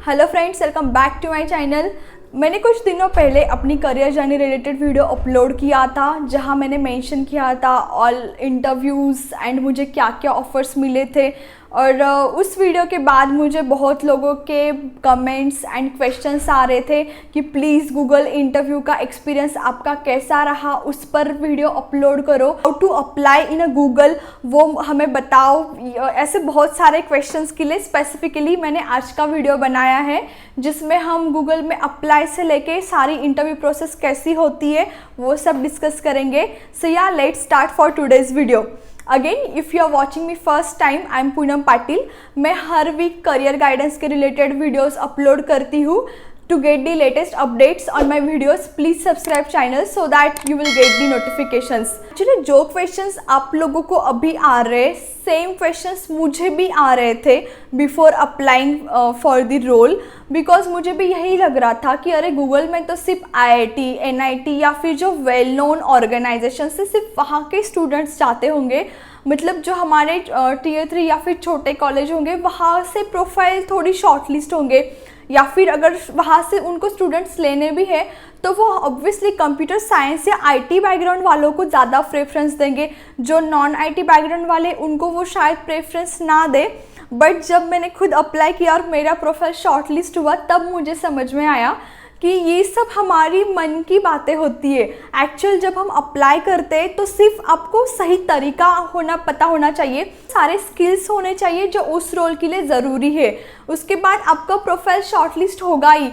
Hello friends, welcome back to my channel. मैंने कुछ दिनों पहले अपनी career journey related video upload किया था, जहां मैंने मेंशन किया था ऑल इंटरव्यूज़ एंड मुझे क्या क्या ऑफ़र्स मिले थे। और उस वीडियो के बाद मुझे बहुत लोगों के कमेंट्स एंड क्वेश्चंस आ रहे थे कि प्लीज़ गूगल इंटरव्यू का एक्सपीरियंस आपका कैसा रहा, उस पर वीडियो अपलोड करो। How to apply in a Google, वो हमें बताओ। ऐसे बहुत सारे क्वेश्चंस के लिए स्पेसिफिकली मैंने आज का वीडियो बनाया है, जिसमें हम गूगल में अप्लाई से लेके सारी इंटरव्यू प्रोसेस कैसी होती है वो सब डिस्कस करेंगे। सो या let's start for today's video. Again, if you are watching me first time, I am Poonam Patil. मैं हर वीक करियर गाइडेंस के रिलेटेड वीडियोस अपलोड करती हूँ। To get the latest updates on my videos, please subscribe channel so that you will get the notifications. Actually जो questions आप लोगों को अभी आ रहे, सेम क्वेश्चंस मुझे भी आ रहे थे before applying for the role. Because मुझे भी यही लग रहा था कि अरे गूगल में तो सिर्फ IIT, NIT या फिर जो वेल नोन ऑर्गेनाइजेशन से सिर्फ वहाँ के स्टूडेंट्स जाते होंगे। मतलब जो हमारे Tier 3 या फिर छोटे कॉलेज होंगे, वहाँ से प्रोफाइल थोड़ी शॉर्ट लिस्ट होंगे, या फिर अगर वहाँ से उनको स्टूडेंट्स लेने भी है तो वो ऑब्वियसली कंप्यूटर साइंस या IT बैकग्राउंड वालों को ज़्यादा प्रेफरेंस देंगे। जो नॉन IT बैकग्राउंड वाले, उनको वो शायद प्रेफरेंस ना दे। बट जब मैंने खुद अप्लाई किया और मेरा प्रोफाइल शॉर्ट लिस्ट हुआ, तब मुझे समझ में आया कि ये सब हमारी मन की बातें होती है। एक्चुअल जब हम अप्लाई करते हैं तो सिर्फ आपको सही तरीका पता होना चाहिए, सारे स्किल्स होने चाहिए जो उस रोल के लिए ज़रूरी है। उसके बाद आपका प्रोफाइल शॉर्टलिस्ट होगा ही।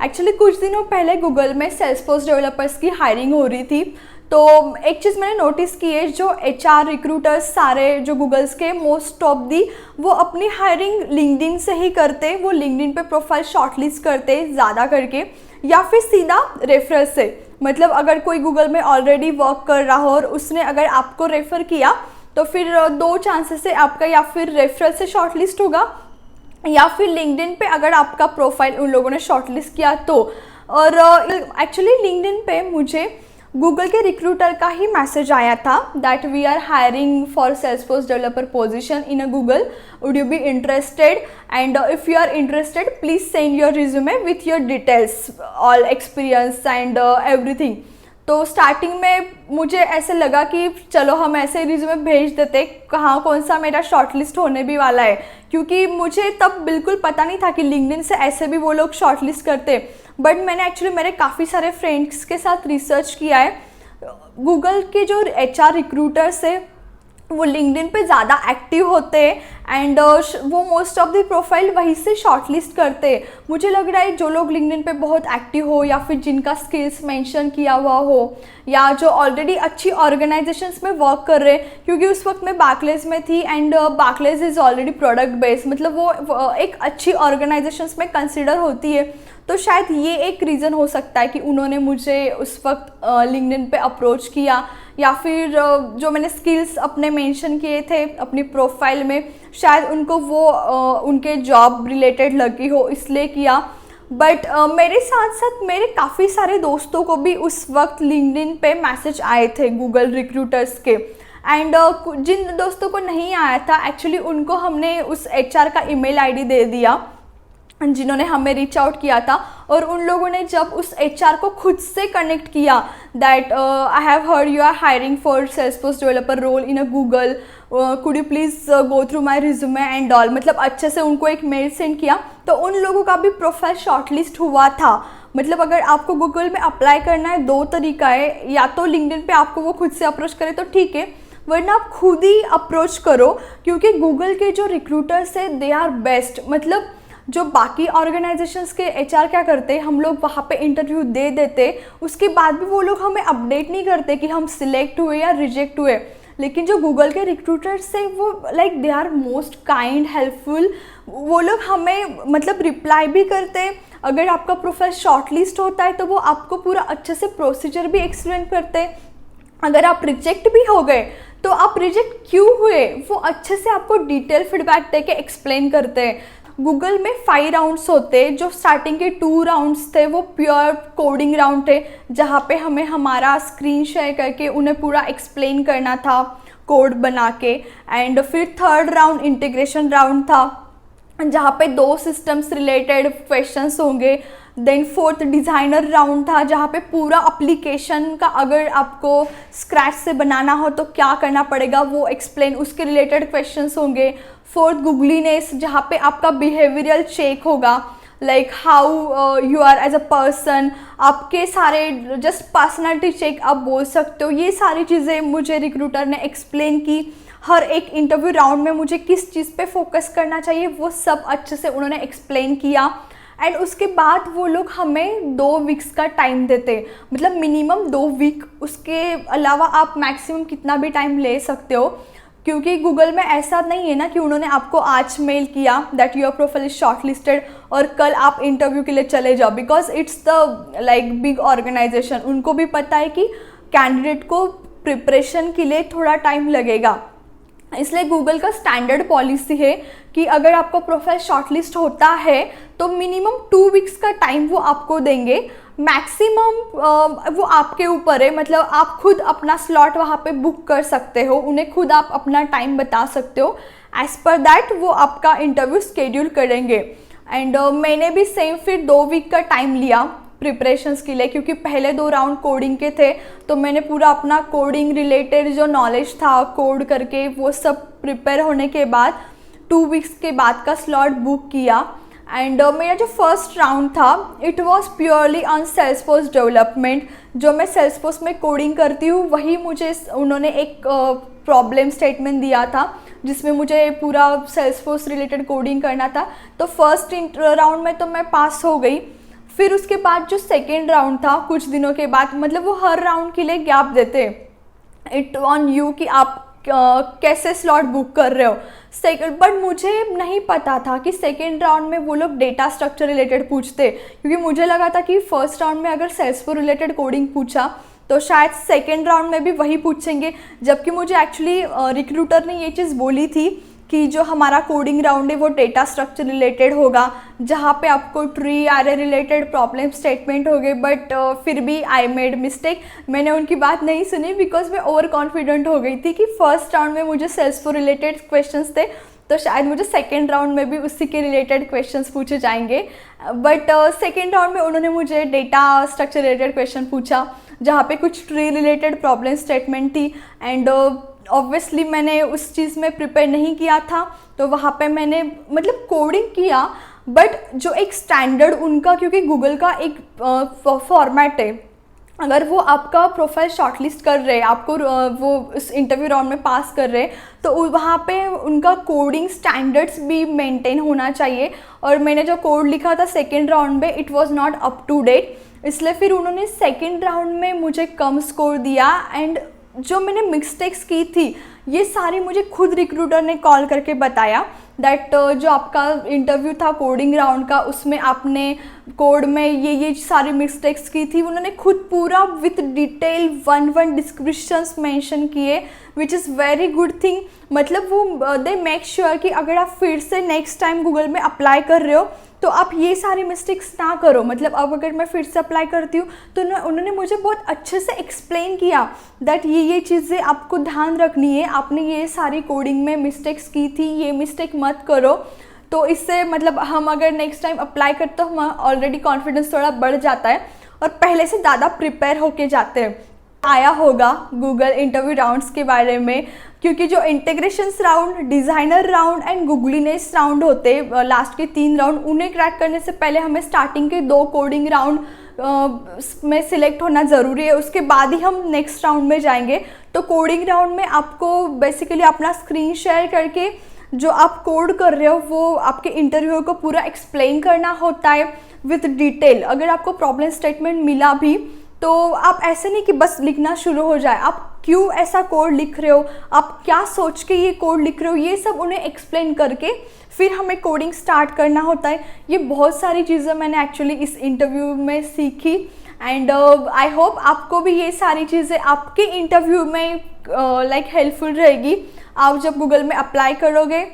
एक्चुअली कुछ दिनों पहले गूगल में सेल्सफोर्स डेवलपर्स की हायरिंग हो रही थी, तो एक चीज़ मैंने नोटिस की है, जो HR रिक्रूटर्स सारे जो गूगल्स के मोस्ट ऑफ दी, वो अपनी हायरिंग लिंक्डइन से ही करते। वो लिंक्डइन पे प्रोफाइल शॉर्टलिस्ट करते ज़्यादा करके, या फिर सीधा रेफरल से। मतलब अगर कोई गूगल में ऑलरेडी वर्क कर रहा हो और उसने अगर आपको रेफ़र किया, तो फिर 2 चांसेस से आपका या फिर रेफरल से शॉर्टलिस्ट होगा, या फिर लिंक्डइन पे अगर आपका प्रोफाइल उन लोगों ने शॉर्टलिस्ट किया तो। और एक्चुअली लिंक्डइन पे मुझे गूगल के रिक्रूटर का ही मैसेज आया था that we are hiring for Salesforce developer position in a Google, would you be interested, and if you are interested please send your resume with your details, all experience and everything. तो starting में मुझे ऐसे लगा कि चलो हम ऐसे resume भेज देते, कहाँ कौन सा मेरा शॉर्टलिस्ट होने भी वाला है, क्योंकि मुझे तब बिल्कुल पता नहीं था कि लिंक्डइन से ऐसे भी वो लोग शॉर्टलिस्ट करते। बट मैंने एक्चुअली मेरे काफ़ी सारे फ्रेंड्स के साथ रिसर्च किया है। गूगल के जो HR रिक्रूटर्स है वो लिंक्डइन पे ज़्यादा एक्टिव होते हैं, एंड वो मोस्ट ऑफ द प्रोफाइल वहीं से शॉर्टलिस्ट करते हैं। मुझे लग रहा है जो लोग लिंक्डइन पे बहुत एक्टिव हो, या फिर जिनका स्किल्स मेंशन किया हुआ हो, या जो ऑलरेडी अच्छी ऑर्गेनाइजेशंस में वर्क कर रहे हैं, क्योंकि उस वक्त मैं बार्कलेज में थी, and Barclays is already product based, मतलब वो एक अच्छी ऑर्गेनाइजेशंस में कंसिडर होती है। तो शायद ये एक रीज़न हो सकता है कि उन्होंने मुझे उस वक्त लिंक्डइन पे अप्रोच किया, या फिर जो मैंने स्किल्स अपने मेंशन किए थे अपनी प्रोफाइल में, शायद उनको वो उनके जॉब रिलेटेड लगी हो, इसलिए किया। बट मेरे साथ साथ मेरे काफ़ी सारे दोस्तों को भी उस वक्त लिंक्डइन पे मैसेज आए थे गूगल रिक्रूटर्स के, एंड जिन दोस्तों को नहीं आया था एक्चुअली उनको हमने उस HR का email ID दे दिया जिन्होंने हमें रीच आउट किया था। और उन लोगों ने जब उस HR को खुद से कनेक्ट किया that I have heard you are hiring for Salesforce developer role in a Google, could you please go through my resume and all, मतलब अच्छे से उनको एक मेल सेंड किया, तो उन लोगों का भी प्रोफाइल शॉर्टलिस्ट हुआ था। मतलब अगर आपको गूगल में अप्लाई करना है, 2 तरीका है, या तो लिंक्डइन पे आपको वो खुद से अप्रोच करे तो ठीक है, वरना आप खुद ही अप्रोच करो, क्योंकि गूगल के जो रिक्रूटर्स है दे आर बेस्ट। मतलब जो बाकी ऑर्गेनाइजेशंस के HR क्या करते हैं, हम लोग वहाँ पे इंटरव्यू दे देते, उसके बाद भी वो लोग हमें अपडेट नहीं करते कि हम सिलेक्ट हुए या रिजेक्ट हुए। लेकिन जो गूगल के रिक्रूटर्स हैं वो like they are most kind, helpful. वो लोग हमें मतलब रिप्लाई भी करते हैं। अगर आपका प्रोफाइल शॉर्टलिस्ट होता है तो वो आपको पूरा अच्छे से प्रोसीजर भी एक्सप्लेन करते हैं। अगर आप रिजेक्ट भी हो गए तो आप रिजेक्ट क्यों हुए वो अच्छे से आपको डिटेल फीडबैक दे के एक्सप्लेन करते हैं। गूगल में 5 राउंड्स होते हैं, जो स्टार्टिंग के 2 राउंड्स थे वो प्योर कोडिंग राउंड थे, जहाँ पे हमें हमारा स्क्रीन शेयर करके उन्हें पूरा एक्सप्लेन करना था कोड बना के। एंड फिर 3rd राउंड इंटीग्रेशन राउंड था, जहाँ पे 2 सिस्टम्स रिलेटेड क्वेश्चंस होंगे। देन 4th डिज़ाइनर राउंड था, जहाँ पे पूरा एप्लीकेशन का अगर आपको स्क्रैच से बनाना हो तो क्या करना पड़ेगा वो एक्सप्लेन, उसके रिलेटेड क्वेश्चंस होंगे। 4th गूगलीनेस, जहाँ पे आपका बिहेवियरल चेक होगा, like how you are as a person, आपके सारे जस्ट पर्सनालिटी चेक आप बोल सकते हो। ये सारी चीज़ें मुझे रिक्रूटर ने एक्सप्लेन की। हर एक इंटरव्यू राउंड में मुझे किस चीज़ पे फोकस करना चाहिए वो सब अच्छे से उन्होंने एक्सप्लेन किया। एंड उसके बाद वो लोग हमें 2 वीक्स का टाइम देते, मतलब मिनिमम 2 वीक, उसके अलावा आप मैक्सिमम कितना भी टाइम ले सकते हो, क्योंकि गूगल में ऐसा नहीं है ना कि उन्होंने आपको आज मेल किया that your profile is shortlisted और कल आप इंटरव्यू के लिए चले जाओ, because it's the like big organisation. उनको भी पता है कि कैंडिडेट को प्रिपरेशन के लिए थोड़ा टाइम लगेगा, इसलिए गूगल का स्टैंडर्ड पॉलिसी है कि अगर आपका प्रोफाइल शॉर्टलिस्ट होता है तो मिनिमम 2 वीक्स का टाइम वो आपको देंगे। मैक्सिमम वो आपके ऊपर है, मतलब आप खुद अपना स्लॉट वहाँ पे बुक कर सकते हो, उन्हें खुद आप अपना टाइम बता सकते हो, एज़ पर दैट वो आपका इंटरव्यू स्केड्यूल करेंगे। एंड मैंने भी सेम फिर 2 वीक का टाइम लिया प्रिपरेशंस के लिए, क्योंकि पहले 2 राउंड कोडिंग के थे, तो मैंने पूरा अपना कोडिंग रिलेटेड जो नॉलेज था कोड करके वो सब प्रिपेयर होने के बाद 2 वीक्स के बाद का स्लॉट बुक किया। एंड मेरा जो फर्स्ट राउंड था it was purely on Salesforce development. जो मैं सेल्सफोर्स में कोडिंग करती हूँ वही मुझे उन्होंने एक प्रॉब्लम स्टेटमेंट दिया था जिसमें मुझे पूरा सेल्सफोर्स रिलेटेड कोडिंग करना था। तो फर्स्ट राउंड में तो मैं पास हो गई। फिर उसके बाद जो सेकेंड राउंड था कुछ दिनों के बाद, मतलब वो हर राउंड के लिए गैप देते, इट ऑन यू कि आप कैसे स्लॉट बुक कर रहे हो। सेकंड, बट मुझे नहीं पता था कि सेकेंड राउंड में वो लोग डेटा स्ट्रक्चर रिलेटेड पूछते, क्योंकि मुझे लगा था कि फर्स्ट राउंड में अगर सेल्सफोर्स रिलेटेड कोडिंग पूछा तो शायद सेकेंड राउंड में भी वही पूछेंगे, जबकि मुझे एक्चुअली रिक्रूटर ने ये चीज़ बोली थी कि जो हमारा कोडिंग राउंड है वो डेटा स्ट्रक्चर रिलेटेड होगा, जहाँ पे आपको tree array related problem statement हो गए। बट फिर भी आई मेड मिस्टेक, मैंने उनकी बात नहीं सुनी बिकॉज मैं ओवर कॉन्फिडेंट हो गई थी कि फर्स्ट राउंड में मुझे सेल्सफोर्स रिलेटेड क्वेश्चंस थे, तो शायद मुझे सेकेंड राउंड में भी उसी के रिलेटेड क्वेश्चंस पूछे जाएंगे। बट सेकेंड राउंड में उन्होंने मुझे डेटा स्ट्रक्चर रिलेटेड क्वेश्चन पूछा, जहाँ पे कुछ ट्री रिलेटेड प्रॉब्लम स्टेटमेंट थी। एंड ऑब्वियसली मैंने उस चीज़ में प्रिपेयर नहीं किया था, तो वहाँ पे मैंने मतलब कोडिंग किया, बट जो एक स्टैंडर्ड उनका, क्योंकि गूगल का एक फॉर्मेट है, अगर वो आपका प्रोफाइल शॉर्टलिस्ट कर रहे हैं, आपको वो इस इंटरव्यू राउंड में पास कर रहे हैं, तो वहाँ पे उनका कोडिंग स्टैंडर्ड्स भी मेंटेन होना चाहिए। और मैंने जो कोड लिखा था सेकेंड राउंड में it was not up to date, इसलिए फिर उन्होंने सेकेंड राउंड में मुझे कम स्कोर दिया। एंड जो मैंने मिस्टेक्स की थी ये सारी मुझे खुद रिक्रूटर ने कॉल करके बताया दैट जो आपका इंटरव्यू था कोडिंग राउंड का उसमें आपने कोड में ये सारी मिस्टेक्स की थी। उन्होंने खुद पूरा विथ डिटेल 1 डिस्क्रिप्शंस मेंशन किए, which is very good thing. मतलब वो दे मेक श्योर कि अगर आप फिर से नेक्स्ट टाइम गूगल में अप्लाई कर रहे हो तो आप ये सारी मिस्टेक्स ना करो। मतलब अब अगर मैं फिर से अप्लाई करती हूँ तो उन्होंने मुझे बहुत अच्छे से एक्सप्लेन किया दैट ये चीज़ें आपको ध्यान रखनी है, आपने ये सारी कोडिंग में मिस्टेक्स की थी, ये मिस्टेक मत करो। तो इससे मतलब हम अगर नेक्स्ट टाइम अप्लाई करते तो हम ऑलरेडी कॉन्फिडेंस थोड़ा बढ़ जाता है और पहले से ज़्यादा प्रिपेयर होके जाते हैं। आया होगा गूगल इंटरव्यू राउंड्स के बारे में, क्योंकि जो integrations round, designer round and googliness round होते लास्ट के 3 राउंड, उन्हें क्रैक करने से पहले हमें स्टार्टिंग के 2 कोडिंग राउंड में सिलेक्ट होना ज़रूरी है, उसके बाद ही हम नेक्स्ट राउंड में जाएंगे। तो कोडिंग राउंड में आपको बेसिकली अपना स्क्रीन शेयर करके जो आप कोड कर रहे हो वो आपके इंटरव्यू को पूरा एक्सप्लेन करना होता है विथ डिटेल। अगर आपको प्रॉब्लम स्टेटमेंट मिला भी तो आप ऐसे नहीं कि बस लिखना शुरू हो जाए, आप क्यों ऐसा कोड लिख रहे हो, आप क्या सोच के ये कोड लिख रहे हो, ये सब उन्हें एक्सप्लेन करके फिर हमें कोडिंग स्टार्ट करना होता है। ये बहुत सारी चीज़ें मैंने एक्चुअली इस इंटरव्यू में सीखी एंड आई होप आपको भी ये सारी चीज़ें आपके इंटरव्यू में लाइक हेल्पफुल रहेगी। आप जब गूगल में अप्लाई करोगे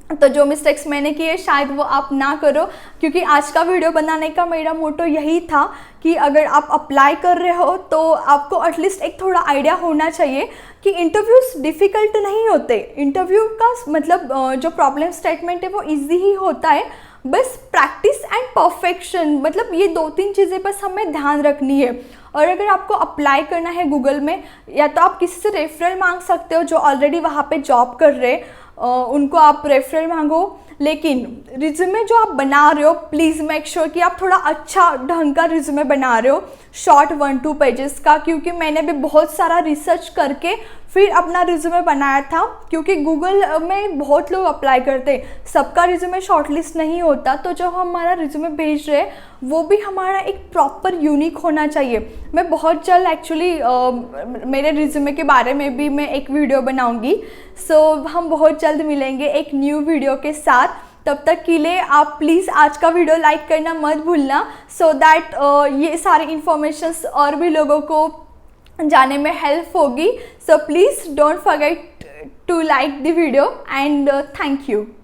तो जो मिस्टेक्स मैंने किए शायद वो आप ना करो, क्योंकि आज का वीडियो बनाने का मेरा मोटो यही था कि अगर आप अप्लाई कर रहे हो तो आपको एटलीस्ट एक थोड़ा आइडिया होना चाहिए कि इंटरव्यूज़ डिफ़िकल्ट नहीं होते। इंटरव्यू का मतलब जो प्रॉब्लम स्टेटमेंट है वो इजी ही होता है, बस प्रैक्टिस एंड परफेक्शन, मतलब ये 2-3 चीज़ें बस हमें ध्यान रखनी है। और अगर आपको अप्लाई करना है गूगल में, या तो आप किसी से रेफरल मांग सकते हो जो ऑलरेडी वहाँ पे जॉब कर रहे हैं, उनको आप रेफरल मांगो। लेकिन रिज्यूमे जो आप बना रहे हो, प्लीज़ मेक श्योर कि आप थोड़ा अच्छा ढंग का रिज्यूमे बना रहे हो, शॉर्ट 1-2 पेजेस का, क्योंकि मैंने भी बहुत सारा रिसर्च करके फिर अपना रिज्यूमे बनाया था, क्योंकि गूगल में बहुत लोग अप्लाई करते हैं, सबका रिज्यूमे शॉर्टलिस्ट नहीं होता। तो जो हम हमारा रिज्यूमे भेज रहे हैं वो भी हमारा एक प्रॉपर यूनिक होना चाहिए। मैं बहुत जल्द एक्चुअली मेरे रिज्यूमे के बारे में भी मैं एक वीडियो बनाऊंगी। सो हम बहुत जल्द मिलेंगे एक न्यू वीडियो के साथ। तब तक के लिए आप प्लीज़ आज का वीडियो लाइक करना मत भूलना, सो दैट ये सारी इन्फॉर्मेशंस और भी लोगों को जाने में हेल्प होगी। So please don't forget to like the video and thank you.